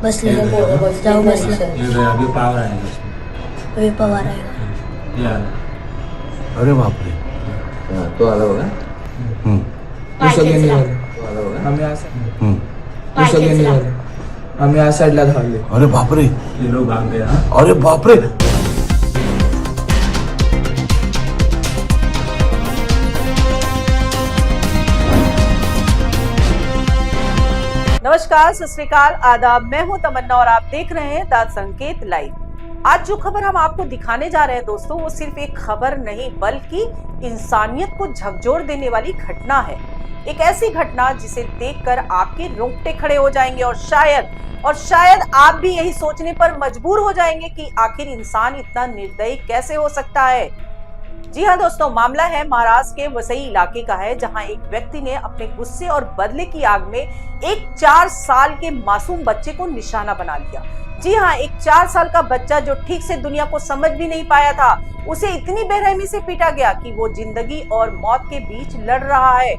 बस ले जाओ, बस ले अभी पावर आएगा, अभी पवार आएगा। ये आ रहा। अरे बाप रे। हाँ, तो आला होगा, तू सगळे निघाले, तो आला होगा. आम्ही असं हम्म. तू सगळे निघाले, आम्ही या साईडला धावले, अरे बाप रे. ये लोग भाग गए. हाँ, अरे बाप रे. नमस्कार, सत श्री अकाल, आदाब। मैं हूं तमन्ना और आप देख रहे हैं द संकेत लाइव। आज जो खबर हम आपको दिखाने जा रहे हैं दोस्तों, वो सिर्फ एक खबर नहीं बल्कि इंसानियत को झकझोर देने वाली घटना है। एक ऐसी घटना जिसे देखकर आपके रोंगटे खड़े हो जाएंगे और शायद आप भी यही सोचने पर मजबूर हो जाएंगे कि आखिर इंसान इतना निर्दयी कैसे हो सकता है। जी हाँ दोस्तों, मामला है महाराष्ट्र के वसई इलाके का है, जहां एक व्यक्ति ने अपने गुस्से और बदले की आग में एक 4 साल के मासूम बच्चे को निशाना बना लिया। जी हाँ, एक 4 साल का बच्चा जो ठीक से दुनिया को समझ भी नहीं पाया था, उसे इतनी बेरहमी से पीटा गया कि वो जिंदगी और मौत के बीच लड़ रहा है।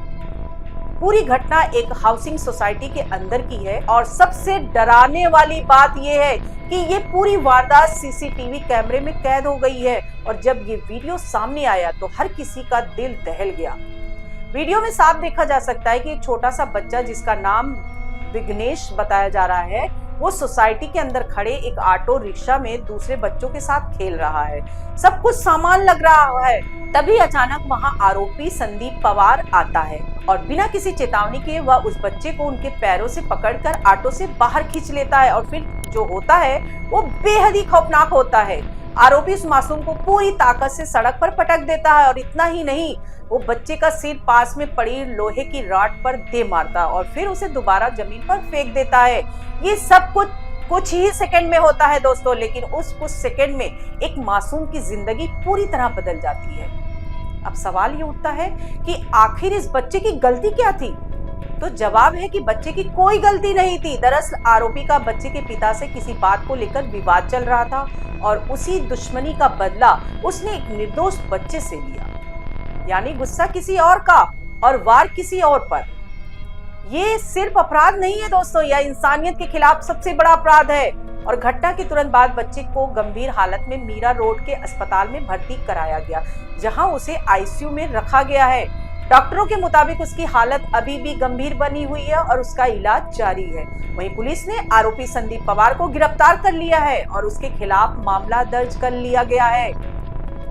पूरी घटना एक हाउसिंग सोसाइटी के अंदर की है और सबसे डराने वाली बात यह है कि ये पूरी वारदात सीसीटीवी कैमरे में कैद हो गई है। और जब ये वीडियो सामने आया तो हर किसी का दिल दहल गया। वीडियो में साफ देखा जा सकता है कि एक छोटा सा बच्चा, जिसका नाम विघ्नेश बताया जा रहा है, वो सोसाइटी के अंदर खड़े एक ऑटो रिक्शा में दूसरे बच्चों के साथ खेल रहा है। सब कुछ सामान लग रहा है, तभी अचानक वहां आरोपी संदीप पवार आता है और बिना किसी चेतावनी के वह उस बच्चे को उनके पैरों से पकड़कर ऑटो से बाहर खींच लेता है। और फिर जो होता है वो बेहद ही खौफनाक होता है। आरोपी उस मासूम को पूरी ताकत से सड़क पर पटक देता है और इतना ही नहीं, वो बच्चे का सिर पास में पड़ी लोहे की रॉड पर दे मारता है और फिर उसे दोबारा जमीन पर फेंक देता है। ये सब कुछ ही सेकंड में होता है दोस्तों, लेकिन उस कुछ सेकंड में एक मासूम की जिंदगी पूरी तरह बदल जाती है। अब सवाल ये उठता है कि आखिर इस बच्चे की गलती क्या थी? तो जवाब है कि बच्चे की कोई गलती नहीं थी। दरअसल आरोपी का बच्चे के पिता से किसी बात को लेकर विवाद चल रहा था और उसी दुश्मनी का बदला उसने एक निर्दोष बच्चे से लिया। यानी गुस्सा किसी और का और वार किसी और पर। ये सिर्फ अपराध नहीं है दोस्तों, यह इंसानियत के खिलाफ सबसे बड़ा अपराध है। और घटना के तुरंत बाद बच्चे को गंभीर हालत में मीरा रोड के अस्पताल में भर्ती कराया गया, जहां उसे आईसीयू में रखा गया है। डॉक्टरों के मुताबिक उसकी हालत अभी भी गंभीर बनी हुई है और उसका इलाज जारी है। वहीं पुलिस ने आरोपी संदीप पवार को गिरफ्तार कर लिया है और उसके खिलाफ मामला दर्ज कर लिया गया है।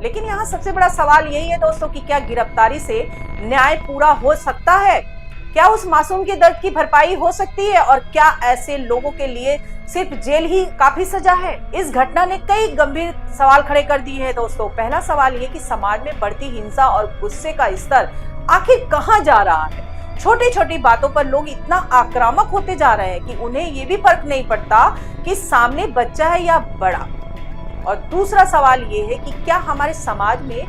लेकिन यहाँ सबसे बड़ा सवाल यही है दोस्तों कि क्या गिरफ्तारी से न्याय पूरा हो सकता है? क्या उस मासूम के दर्द की भरपाई हो सकती है? और क्या ऐसे लोगों के लिए सिर्फ जेल ही काफी सजा है? इस घटना ने कई गंभीर सवाल खड़े कर दिए हैं दोस्तों। पहला सवाल ये कि समाज में बढ़ती हिंसा और गुस्से का स्तर आखिर कहां जा रहा है? छोटी छोटी बातों पर लोग इतना आक्रामक होते जा रहे हैं कि उन्हें ये भी फर्क नहीं पड़ता कि सामने बच्चा है या बड़ा। और दूसरा सवाल ये है कि क्या हमारे समाज में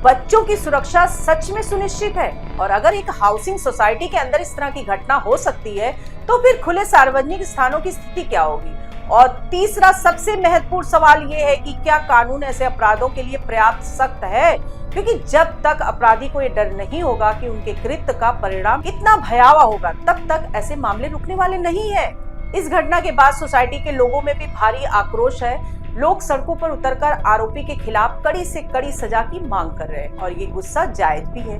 बच्चों की सुरक्षा सच में सुनिश्चित है? और अगर एक हाउसिंग सोसाइटी के अंदर इस तरह की घटना हो सकती है तो फिर खुले सार्वजनिक स्थानों की स्थिति क्या होगी? और तीसरा सबसे महत्वपूर्ण सवाल ये है कि क्या कानून ऐसे अपराधों के लिए पर्याप्त सख्त है? क्योंकि जब तक अपराधी को ये डर नहीं होगा कि उनके कृत्य का परिणाम कितना भयावह होगा, तब तक ऐसे मामले रुकने वाले नहीं है। इस घटना के बाद सोसाइटी के लोगों में भी भारी आक्रोश है। लोग सड़कों पर उतरकर आरोपी के खिलाफ कड़ी से कड़ी सजा की मांग कर रहे हैं और ये गुस्सा जायज भी है,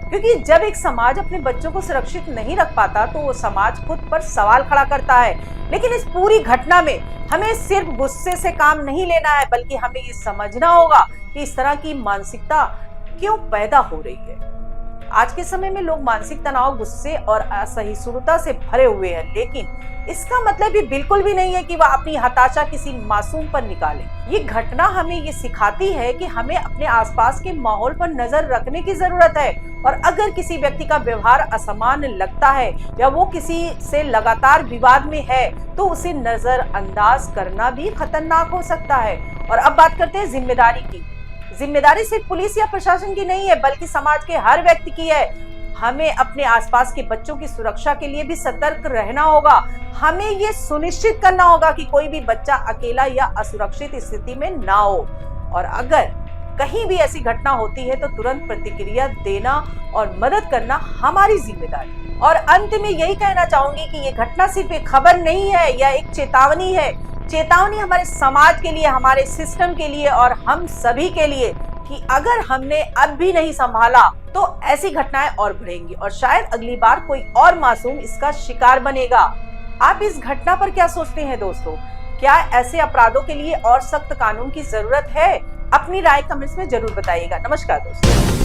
क्योंकि जब एक समाज अपने बच्चों को सुरक्षित नहीं रख पाता तो वो समाज खुद पर सवाल खड़ा करता है। लेकिन इस पूरी घटना में हमें सिर्फ गुस्से से काम नहीं लेना है, बल्कि हमें ये समझना होगा कि इस तरह की मानसिकता क्यों पैदा हो रही है। आज के समय में लोग मानसिक तनाव, गुस्से और असहिष्णुता से भरे हुए हैं, लेकिन इसका मतलब भी बिल्कुल भी नहीं है कि वह अपनी हताशा किसी मासूम पर निकाले। ये घटना हमें ये सिखाती है कि हमें अपने आसपास के माहौल पर नजर रखने की जरूरत है। और अगर किसी व्यक्ति का व्यवहार असमान लगता है या वो किसी से लगातार विवाद में है, तो उसे नजरअंदाज करना भी खतरनाक हो सकता है। और अब बात करते हैं जिम्मेदारी की। जिम्मेदारी सिर्फ पुलिस या प्रशासन की नहीं है, बल्कि समाज के हर व्यक्ति की है। हमें अपने आसपास के बच्चों की सुरक्षा के लिए भी सतर्क रहना होगा। हमें ये सुनिश्चित करना होगा कि कोई भी बच्चा अकेला या असुरक्षित स्थिति में ना हो। और अगर कहीं भी ऐसी घटना होती है तो तुरंत प्रतिक्रिया देना और मदद करना हमारी जिम्मेदारी। और अंत में यही कहना चाहूंगी कि ये घटना सिर्फ एक खबर नहीं है या एक चेतावनी है। चेतावनी हमारे समाज के लिए, हमारे सिस्टम के लिए और हम सभी के लिए कि अगर हमने अब भी नहीं संभाला तो ऐसी घटनाएं और बढ़ेंगी और शायद अगली बार कोई और मासूम इसका शिकार बनेगा। आप इस घटना पर क्या सोचते हैं दोस्तों? क्या ऐसे अपराधों के लिए और सख्त कानून की जरूरत है? अपनी राय कमेंट्स में जरूर बताइएगा। नमस्कार दोस्तों।